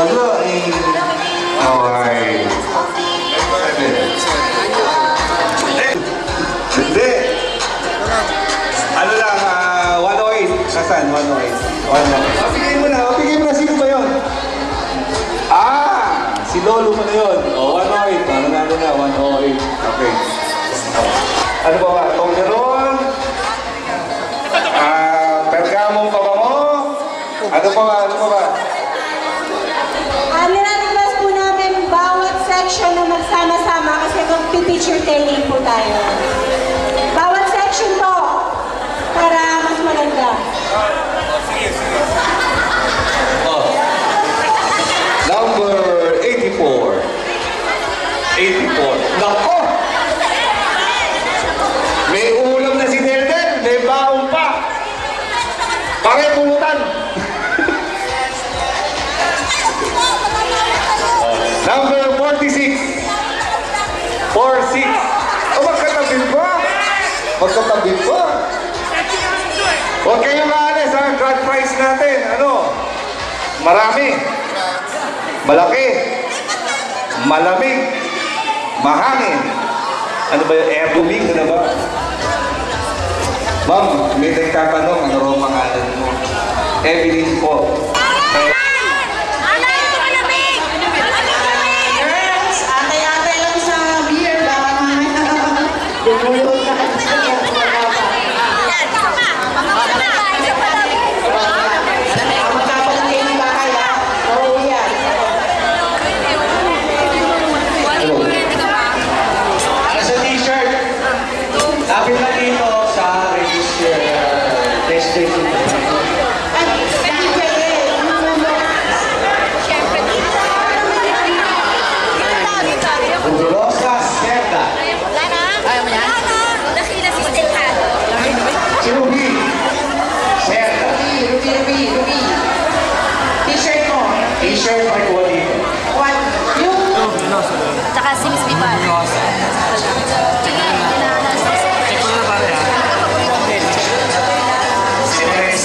Wala eh. Okay. Hindi. Ano lang, 108. Nasaan? 108. 108. Bigay mo na. Bigay mo na. Sino ba yun? Ah! Si Lolo mo na yun. O, 108. Ano natin na? 108. Okay. Ano ba ba? Tonggaron? Pergamong pabango? Ano pa ba? Ano pa ba? Nilalabas po namin bawat section na magsama-sama kasi mag-picture taking po tayo. Bawat section po para mas maganda. Oh. Number 84. 84. Nako! May ulam na si Delden. May baong pa. Pare pulutan. Number 46. 46. Oh, magkatabi pa. Magkatabi pa. Huwag kayong maalis ha. Grand prize natin. Ano? Marami. Malaki. Malamig. Mahangin. Ano ba yung air booming? Ano ba? Ma'am, may nagtatanong. Ano raw pangalan mo? Evelyn po. T-shirt ay kuha dito. Tsaka Sims Bibar. Sinis,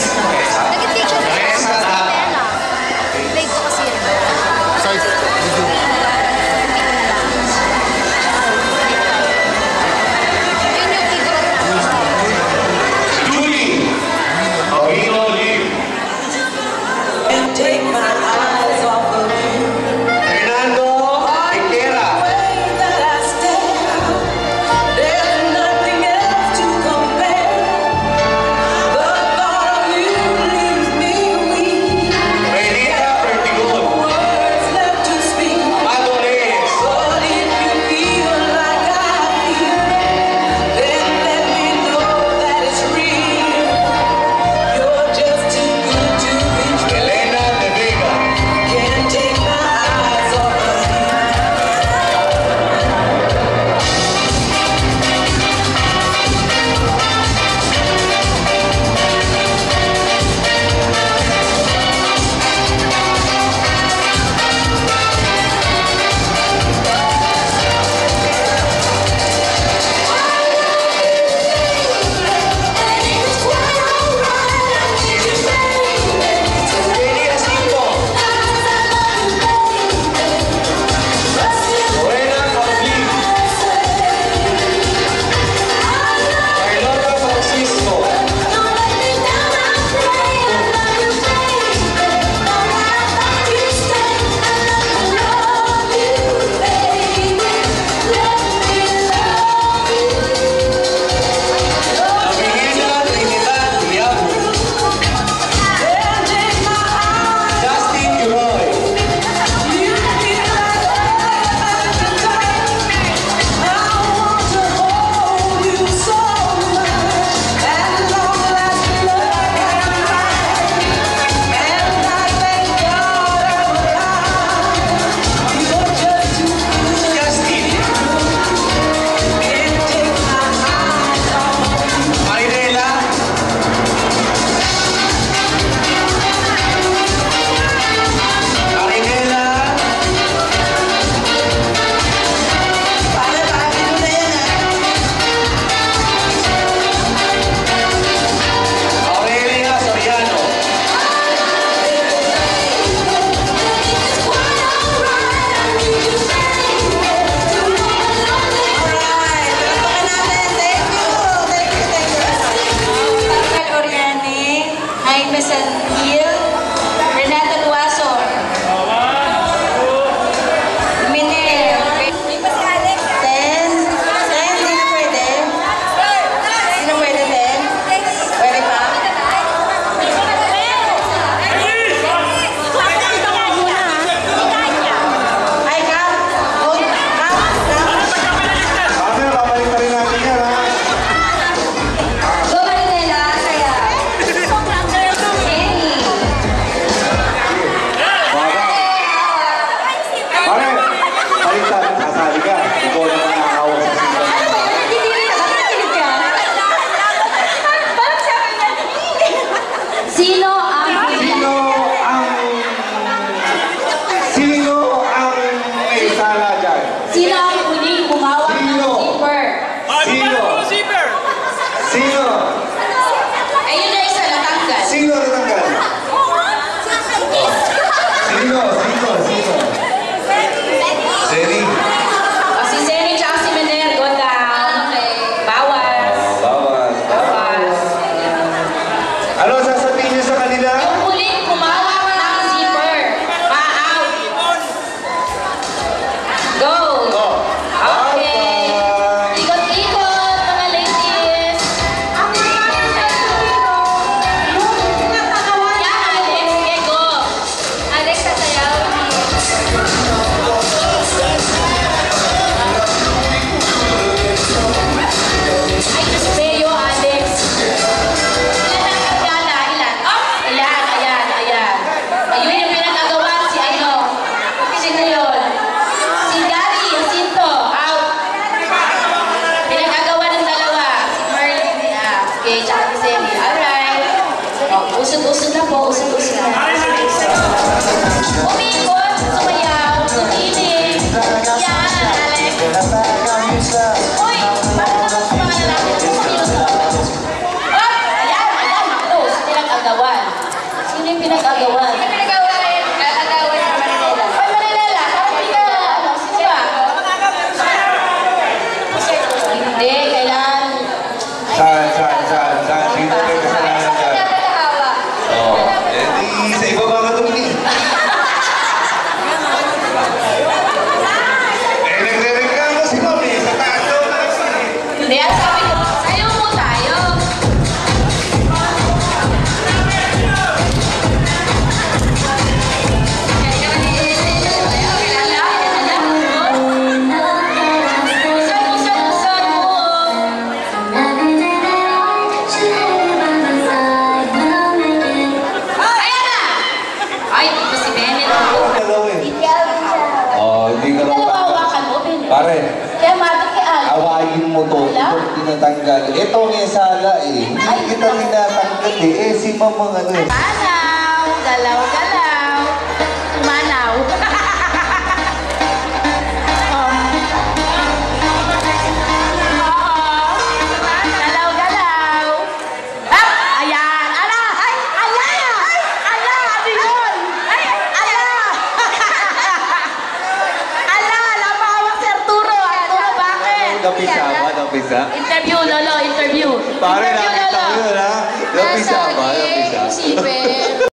Vincent Hill, Renata Duaso, Miner, 10, 10, hindi na pwede. Hindi na pwede, 10. Pwede pa? Ay, Cap. Hold, Cap. Mamaya, babalik na rin natin yan, ha? Go, Marinela. Saya. Jenny. Pare, baliktad, sasali ka. Ikaw na manakawa sa sila. Ano ba yan? Nagdidilig ka ba? Nagdidilig ka? Parang sabi na, sino ang Sino ang may sala dyan? Sino ang huling humawak ng Sino? zipper? Sino? Ayun na isa, natanggal. Sino natanggal? Sino? Seri. O, si Zeni tsaka si Mener, go down. Bawas. Bawas. Bawas. Ano sasabihin niyo sa kanila? Yung huling humawak ng zipper. Pa-out. Go. Go. Okay. Ikot-ikot, mga ladies. Yan, Alex. Okay, go. Alex, sasayaw. Ay, Beo, Alex. Ilan ang gala? Ilan? Ilan? Ayan. Ayun yung pinag-agawan si ano? Sino yun? Si Gary, Jacinto, out. Pinag-agawan ng dalawa. Si Marlene, okay, tsaka si Semi. Alright. Oh, usod-usod na po, usod-usod na. Umikot, sumayaw, tuminig. Yan, Alex. Uy, bakit naman sa mga lalaki? Kumilos na ba? Ayan, close. Pinag-agawan. Sino yung pinag-agawan? Sino pinag-agawan? Agawan sa Marinela. Oy, Marinela, parang di ka, sino ba? Hindi, kailangan. Saan? Sino kayo kasalanan dyan? Oh, sa ibaba ka tumingin. Nagre-reklamo si Mami. Sa taas daw na kasi. Hindi, ang sabi ko, sayo mo tayo. Ay, dito si Bennett. Ano ka daw eh? Oh, hindi ka raw Dalawawakan mo, Bennett. Pare, Kaya matik kay Al. awayin mo to. Wala? Ito tinatanggal. Ito may sala eh. Hindi kita tinatanggal eh. Eh, si Mama ano eh. Manaw, galaw-galaw. Manaw. Galaw-galaw. Ah! Ayan! Ala! Ay! Ala! Ala! Ano yun? Ay! Ala! Ala! Lamawak si Arturo! Arturo, bakit? Napisa ba? Napisa? Interview, Lolo, interview. Pare, Interview, nakita Lolo. mo yun ha? Napisa ba? Napisa? Sipin.